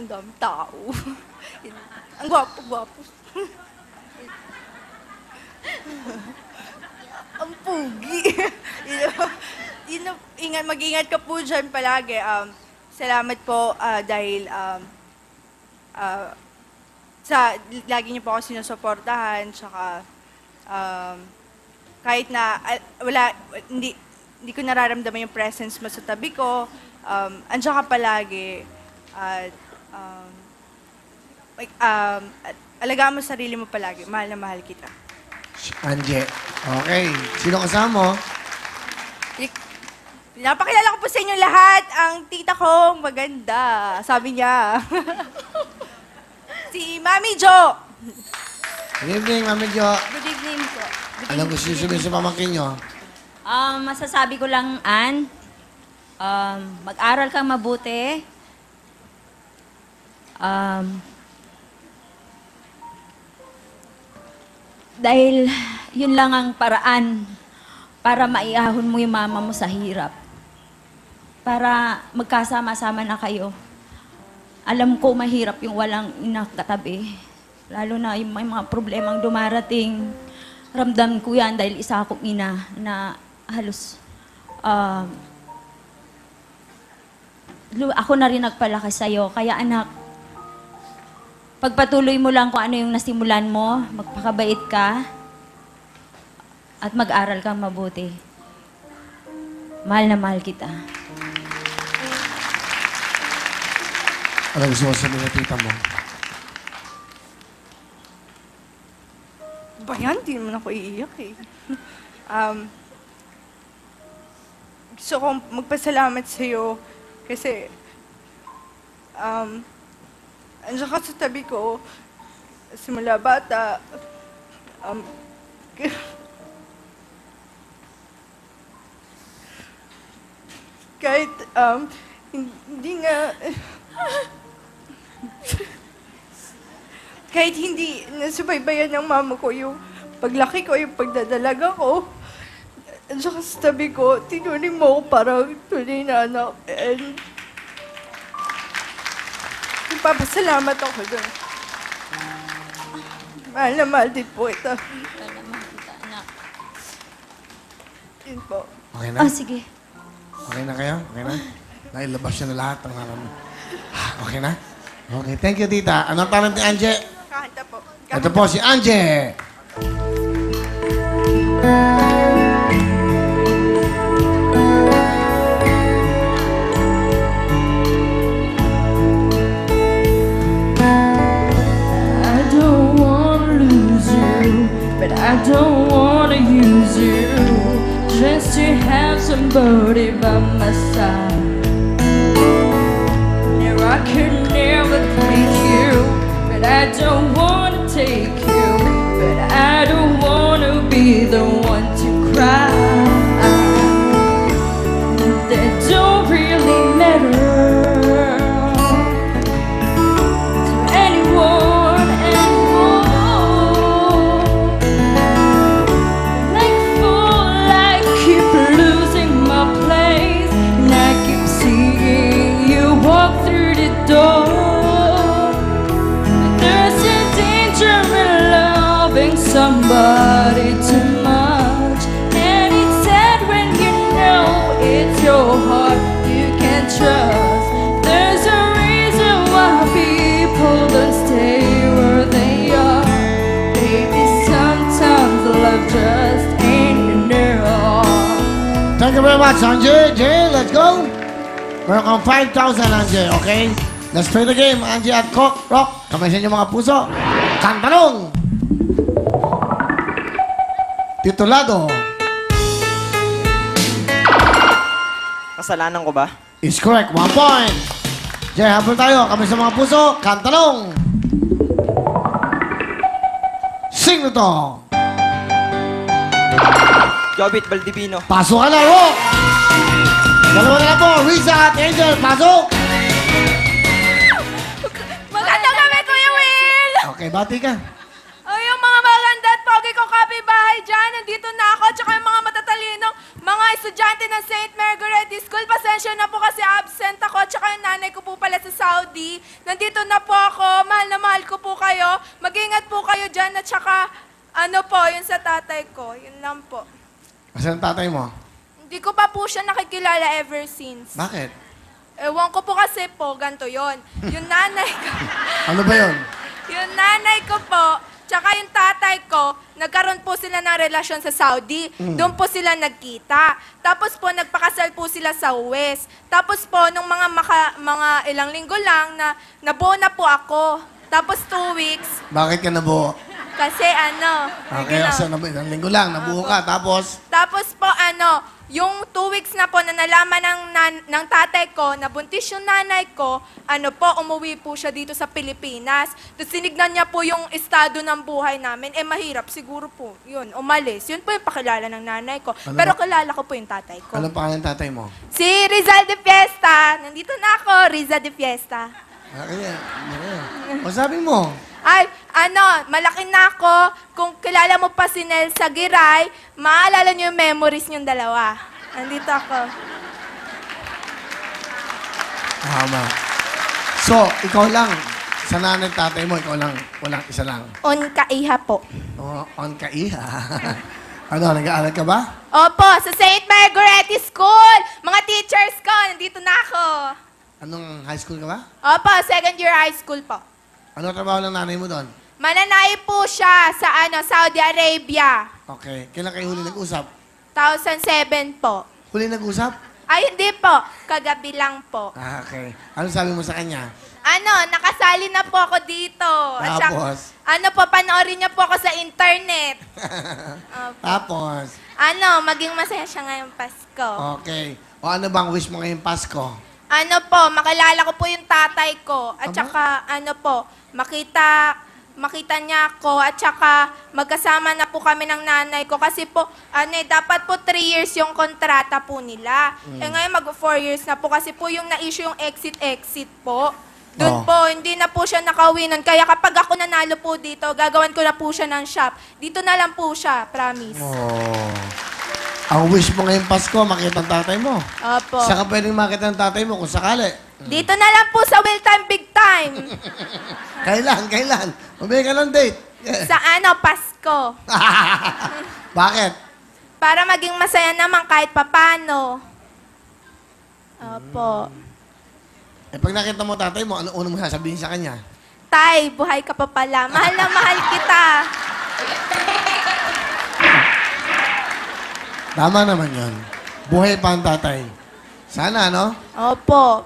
ang daming tao. Ang gwapo-gwapo. Ang pugi. Mag-ingat ka po dyan palagi. Salamat po dahil lagi niyo po ako sinusuportahan. Tsaka kahit na hindi ko nararamdaman yung presence mo sa tabi ko, andiyan ka palagi. At alagaan mo sarili mo palagi. Mahal na mahal kita. Anje. Okay. Sino kasama mo? Pinapakilala ko po sa inyo lahat ang tita kong maganda. Sabi niya. Si Mami Jo. Good evening, Mami Jo. Good evening po. Anong gusto niyo sabihin sa pamangkin niyo? Masasabi ko lang, Ann, mag-aral kang mabuti. Dahil yun lang ang paraan para maiahon mo yung mama mo sa hirap. Para magkasama-sama na kayo. Alam ko mahirap yung walang inakatabi. Lalo na yung may mga problemang dumarating. Ramdam ko yan dahil isa akong ina na halos ako na rin nagpalaki sa'yo. Kaya anak, pagpatuloy mo lang kung ano yung nasimulan mo, magpakabait ka, at mag-aral kang mabuti. Mahal na mahal kita. Anong gusto mo sabihin na tita mo? Ba yan? Di naman ako iiyak eh. Gusto kong magpasalamat sa'yo kasi andiyan ka sa tabi ko simula bata. Kahit hindi nga kahit hindi nasubaybayan ng mama ko yung paglaki ko, yung pagdadalaga ko, andiyan ka sa tabi ko, tinuring mo ko parang tunay na anak. And nagpapasalamat ako doon. Mahal na mahal din po ito. Mahal na mahal kita, anak. Yun po. Okay na? Sige. Okay na kayo? Okay na? Nailabas siya na lahat ng alam mo. Okay na? Okay. Thank you, tita. Anong tanong ni Anje? Kahanta po. Ito po si Anje. I don't wanna lose you, but I don't wanna use you just to have somebody by my side. Now I could never take you, but I don't wanna take you, but I don't wanna be the one to cry. That don't really matter to anyone anymore. Like a fool, I keep losing my place, and I keep seeing you walk through the door. There's a danger in loving somebody too much, and it's sad when you know it's your heart you can't trust. There's a reason why people don't stay where they are. Baby, sometimes love just ain't enough. Thank you very much, Anje. Jay, let's go. Meron kang 5,000, Anje, okay? Let's play the game, Anje at Rock. Kamay sa inyo mga puso. Kantanong! Titulado Kasalanan ko ba? is correct. 1 point. Jay, habol tayo. Kamay sa mga puso. Kantanong! Sing to. Jobit Baldivino. Pasok ka na, Rock! Dalawa na lang po. Riza at Angel, pasok! Magandang gabi, Kuya Will! Okay, bati ka. Ay, yung mga maganda at pogi ko kapitbahay dyan, nandito na ako, tsaka yung mga matatalinong mga mga estudyante ng St. Margaret School, pasensya na po kasi absent ako at saka yung nanay ko po pala sa Saudi. Nandito na po ako, mahal na mahal ko po kayo. Mag-ingat po kayo dyan at saka ano po, yun sa tatay ko. Yun lang po. Asan ang tatay mo? Hindi ko pa po siya nakikilala ever since. Bakit? Ewan ko po kasi po, ganito yon. Yung nanay ko, Ano ba yun? yung nanay ko po, tsaka yung tatay ko, nagkaroon po sila ng relasyon sa Saudi. Doon po sila nagkita. Tapos po, nagpakasal po sila sa West. Tapos po, nung mga ilang linggo lang, nabuo na po ako. Tapos 2 weeks, Bakit ka nabuo? kasi ano, Okay, so ilang linggo lang, nabuo ka. Tapos, Tapos po, yung 2 weeks na po na nalaman ng tatay ko na buntis yung nanay ko, umuwi po siya dito sa Pilipinas. Tapos sinignan niya po yung estado ng buhay namin. Mahirap siguro po. Yun, umalis. Yun po yung pakilala ng nanay ko. Ano Pero ba? kilala ko po yung tatay ko. anong pangalan ng tatay mo? Si Rizal de Fiesta. Nandito na ako, Riza de Fiesta. O sabi mo? Ay, malaki na ako. Kung kilala mo pa si Nelsa Giray, maalala niyo yung memories niyong dalawa. Nandito ako. Tama. So, ikaw lang. Sa nanay at tatay mo, ikaw lang. Walang isa lang. On kaiha po. On ka iha. Ano, nag-aaral ka ba? Opo, sa St. Margaret School. Mga teachers ko, nandito na ako. Anong high school ka ba? Opo, second year high school po. Ano trabaho ng nanay mo doon? Mananahi po siya sa Saudi Arabia. Okay. Kailan kayo huli nag-usap? 2007 po. Huli nag-usap? Ay, hindi po. Kagabi lang po. Okay. Ano sabi mo sa kanya? Nakasali na po ako dito. At saka, Tapos? panoorin niya po ako sa internet. Opo. Tapos? Maging masaya siya ngayong Pasko. Okay. O ano bang wish mo ngayong Pasko? Makilala ko po yung tatay ko. At Aba? saka, makita niya ako. At saka, magkasama na po kami ng nanay ko. Kasi po, dapat po 3 years yung kontrata po nila. Ngayon, 4 years na po. Kasi po yung na-issue yung exit po. Doon Oh. po, hindi na po siya nakauwi nun. Kaya kapag ako nanalo po dito, gagawan ko na po siya ng shop. Dito na lang po siya, promise. Oh. Ang wish mo ngayong Pasko, makita ang tatay mo. Opo. Saan ka pwedeng makita ang tatay mo kung sakali? Dito na lang po sa Will Time Big Time. Kailan? Mabili ka ng date. Sa Pasko. Bakit? Para maging masaya naman kahit papano. Opo. Pag nakita mo tatay mo, ano una mo sasabihin sa kanya? Tay, buhay ka pa pala. Mahal na mahal kita. Tama naman yon. Buhay pa ang tatay. Sana, no? Opo.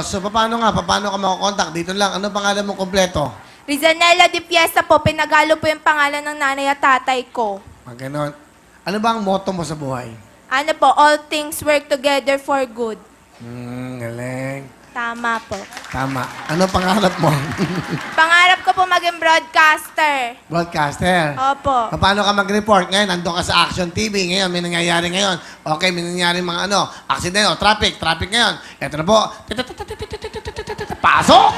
So paano ka makakontakt? Dito lang, ano pangalan mo kompleto? Rizanella de Fiesta po, pinagalo po yung pangalan ng nanay at tatay ko. Ganon. Ano ba ang motto mo sa buhay? All things work together for good. Galing. Tama po. Tama. Ano pangarap mo? Pangarap ko po maging broadcaster. Broadcaster. Opo. Paano ka mag-report? Ngayon, nandun ka sa Action TV. Ngayon, may nangyayari ngayon. Okay, may nangyayari mga aksidente, traffic ngayon. Ito na po. Pasok!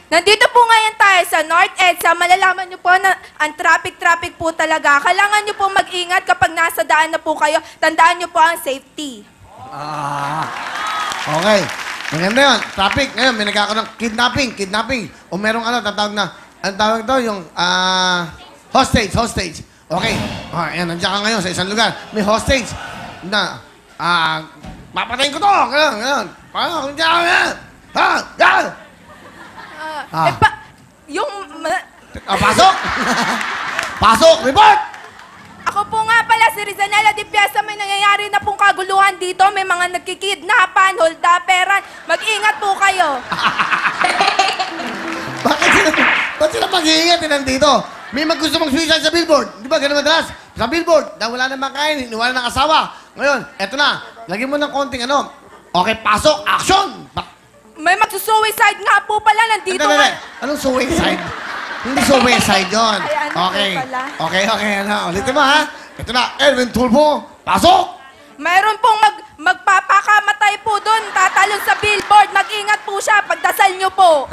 Nandito po ngayon tayo sa North EDSA. Malalaman niyo po na ang traffic po talaga. Kailangan niyo po mag-ingat kapag nasa daan na po kayo. Tandaan niyo po ang safety. Okay. Maganda yun. Traffic. Ngayon, may nagkakaroon ng kidnapping. O merong tatawag na, ang tawag to, yung, hostage. Okay. Ayan, nandiyan ka ngayon sa isang lugar. May hostage na, mapatayin ko to. Ganun. Paano? Nandiyan ka ngayon. Yan! Pasok! Pasok! Report! Ako po nga pala si Rizanella de Fiesta. May nangyayari na pong kaguluhan dito. May mga nagkikidnapan, holdaperan. Mag-ingat po kayo. Ba't sila mag-iingat nandito? May gusto mag-suicide sa billboard. Di ba ganun madalas? Sa billboard, na wala nang makain, iniwala ng asawa. Ngayon, eto na. Lagyan mo ng konting Okay, pasok, action! May magsusuicide nga po pala. Nandito nga. Anong suicide? Hindi suicide yun. Ay, ano Okay. po pala? Okay. Ulitin mo, ha? Ito na, Erwin Tulfo, pasok! Mayroon pong magpapakamatay po doon. Tatalon sa billboard. Mag-ingat po siya. Pagdasal niyo po.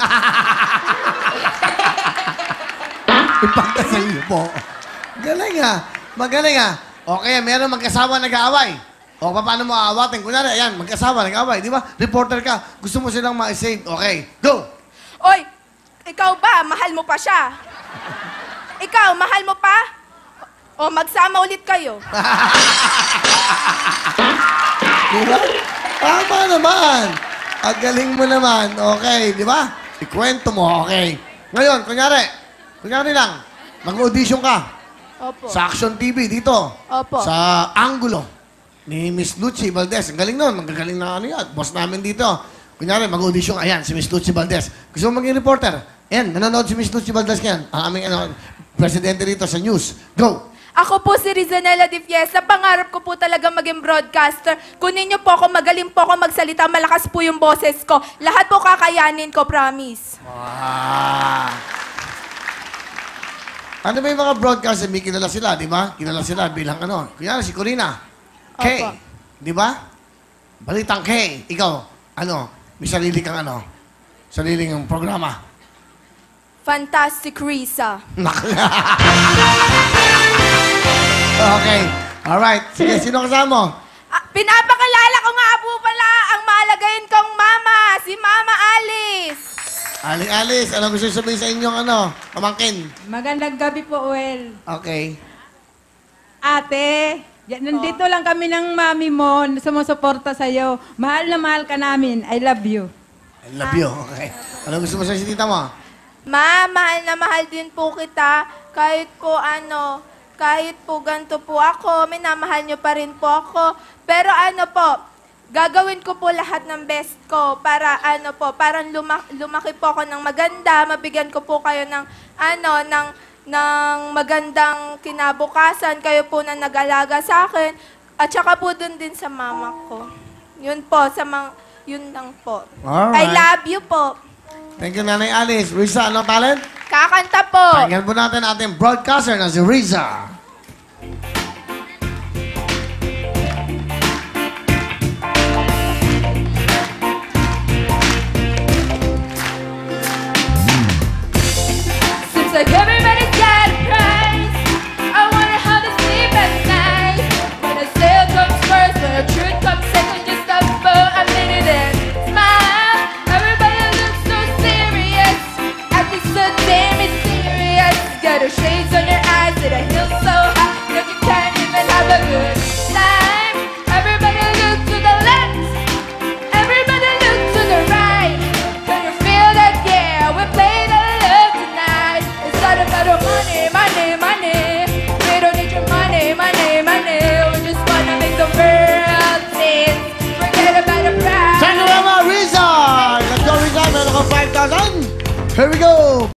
Ipagdasal niyo po. Galing, ha? Magaling, ha? Okay, meron mag-asawa nag-aaway. O, paano mo aawatin? Kunyari, ayan, mag-asawa nag-aaway, di ba? Reporter ka, gusto mo silang ma-save. Okay, go! Oy, ikaw ba? Mahal mo pa siya? Ikaw, mahal mo pa? O, magsama ulit kayo. Di ba? Tama naman. Ang galing mo naman. Okay, di ba? Ikwento mo, okay. Ngayon, kunyari lang, mag-audition ka Opo. sa Action TV dito. Opo. Sa Angulo ni Miss Lucy Valdez. Ang galing nun. Magagaling na ano yan. Boss namin dito. Kunyari, mag-audition ka. Ayan, si Miss Lucy Valdez. Gusto mo maging reporter? Ayan, nanonood si Miss Lucy Valdez ngayon. Ang aming presidente dito sa news. Go! Ako po si Rizanela Di Fiesta. Pangarap ko po talaga maging broadcaster. Kunin niyo po ako, magaling po ako magsalita, malakas po yung boses ko. Lahat po kakayanin ko, promise. Ano ba yung mga broadcaster? May kilala sila, di ba? Kilala sila bilang ano. Kunyari si Corina. K. Opo. Di ba? Balitang K. Ikaw, ano? May sarili kang ano? Sariling programa. Fantastic Risa. Okay. Alright. Sige, sino kasama mo? Pinapakalala ko nga po pala ang malagayin kong mama, si Mama Alice. Aling Alice, ano gusto sabihin sa inyong ano? Pamangkin. Magandang gabi po, Well. Okay. Ate, nandito lang kami ng mami mo, sumusuporta sa'yo. Mahal na mahal ka namin. I love you. I love you. Okay. Ano gusto mo sa tita mo? Ma, mahal na mahal din po kita. Kahit po ganito po ako, minamahal niyo pa rin po ako. Pero ano po, gagawin ko po lahat ng best ko para parang lumaki po ako ng maganda, mabigyan ko po kayo ng magandang kinabukasan, kayo po na nag-alaga sa akin, at saka po dun din sa mama ko. Yun po, yun lang po. Alright. I love you po. Thank you, Nanay Alice. Riza, anong talent? Kakanta po. Pakinggan po natin ating broadcaster na si Riza. Seems like everybody's got a price. I wonder how they sleep at night. When a sale comes first, when a truth comes second, just stop for a minute and smile. Everybody looks so serious, acting so damn mysterious. Got her shades on your eyes, and a heel so high that you can't even have a good time. Everybody look to the left, everybody look to the right. Can you feel that? Yeah, we play the love tonight. It's not about our money, money, money. We don't need your money, money, money. We just wanna make the world dance. Forget about the price. Thank you very much, Riza! Let's go, Riza. Meron ka 5,000. Here we go.